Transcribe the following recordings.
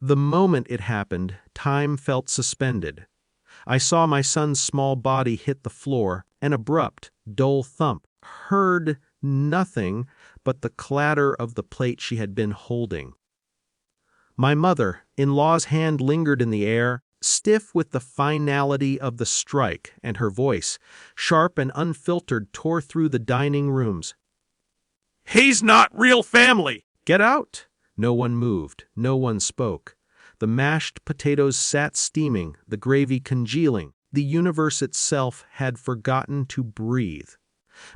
The moment it happened, time felt suspended. I saw my son's small body hit the floor, an abrupt, dull thump, heard nothing but the clatter of the plate she had been holding. My mother-in-law's hand lingered in the air, stiff with the finality of the strike, and her voice, sharp and unfiltered, tore through the dining rooms. "He's not real family! Get out!" No one moved, no one spoke. The mashed potatoes sat steaming, the gravy congealing. The universe itself had forgotten to breathe.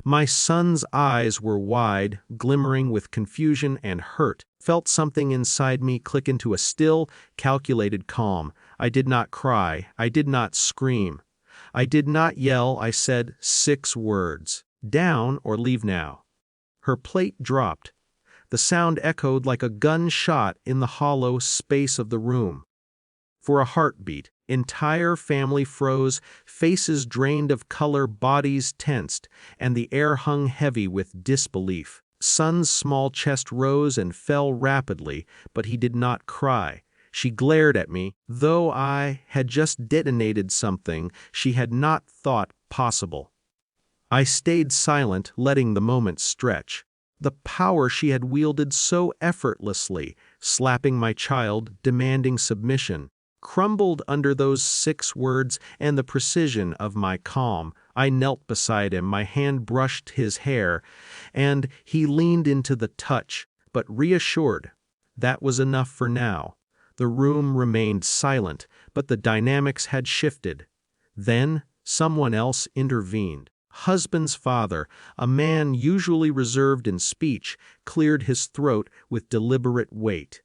My son's eyes were wide, glimmering with confusion and hurt. Felt something inside me click into a still, calculated calm. I did not cry. I did not scream. I did not yell. I said 6 words. "Down or leave now." Her plate dropped. The sound echoed like a gunshot in the hollow space of the room. For a heartbeat, entire family froze, faces drained of color, bodies tensed, and the air hung heavy with disbelief. Son's small chest rose and fell rapidly, but he did not cry. She glared at me, though I had just detonated something she had not thought possible. I stayed silent, letting the moment stretch. The power she had wielded so effortlessly, slapping my child, demanding submission, crumbled under those 6 words and the precision of my calm. I knelt beside him, my hand brushed his hair, and he leaned into the touch, but reassured. That was enough for now. The room remained silent, but the dynamics had shifted. Then someone else intervened. Husband's father, a man usually reserved in speech, cleared his throat with deliberate weight.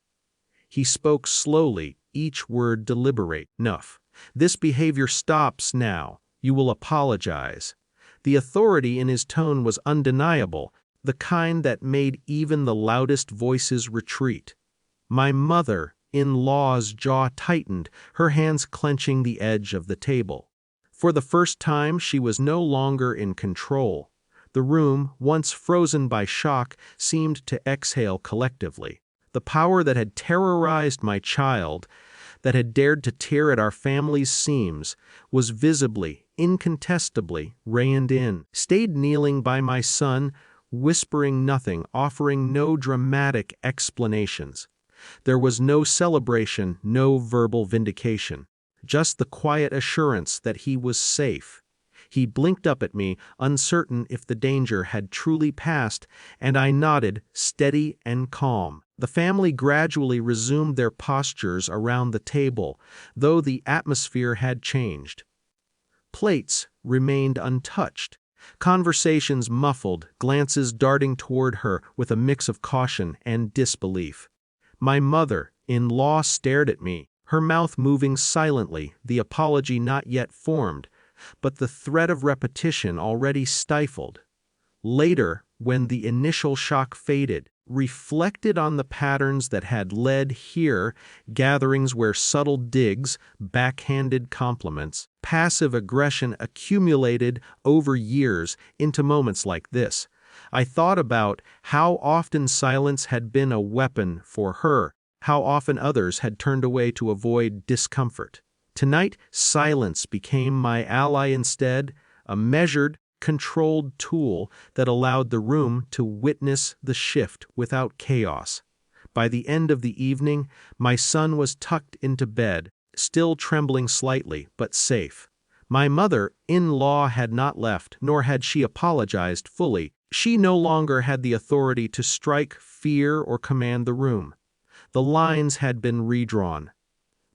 He spoke slowly, each word deliberate. "Enough. This behavior stops now. You will apologize." The authority in his tone was undeniable, the kind that made even the loudest voices retreat. My mother-in-law's jaw tightened, her hands clenching the edge of the table. For the first time, she was no longer in control. The room, once frozen by shock, seemed to exhale collectively. The power that had terrorized my child, that had dared to tear at our family's seams, was visibly, incontestably reined in. Stayed kneeling by my son, whispering nothing, offering no dramatic explanations. There was no celebration, no verbal vindication. Just the quiet assurance that he was safe. He blinked up at me, uncertain if the danger had truly passed, and I nodded, steady and calm. The family gradually resumed their postures around the table, though the atmosphere had changed. Plates remained untouched. Conversations muffled, glances darting toward her with a mix of caution and disbelief. My mother-in-law stared at me, her mouth moving silently, the apology not yet formed, but the threat of repetition already stifled. Later, when the initial shock faded, reflected on the patterns that had led here, gatherings where subtle digs, backhanded compliments, passive aggression accumulated over years into moments like this, I thought about how often silence had been a weapon for her, how often others had turned away to avoid discomfort. Tonight, silence became my ally instead, a measured, controlled tool that allowed the room to witness the shift without chaos. By the end of the evening, my son was tucked into bed, still trembling slightly, but safe. My mother-in-law had not left, nor had she apologized fully. She no longer had the authority to strike fear or command the room. The lines had been redrawn.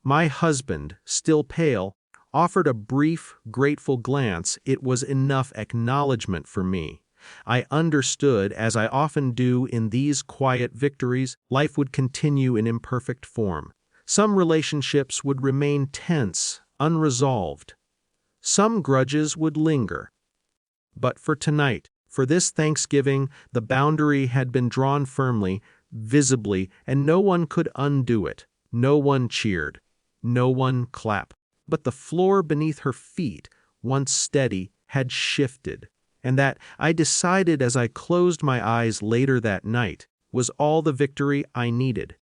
My husband, still pale, offered a brief, grateful glance. It was enough acknowledgement for me. I understood, as I often do in these quiet victories, life would continue in imperfect form. Some relationships would remain tense, unresolved. Some grudges would linger. But for tonight, for this Thanksgiving, the boundary had been drawn firmly, visibly, and no one could undo it. No one cheered. No one clapped. But the floor beneath her feet, once steady, had shifted. And that, I decided as I closed my eyes later that night, was all the victory I needed.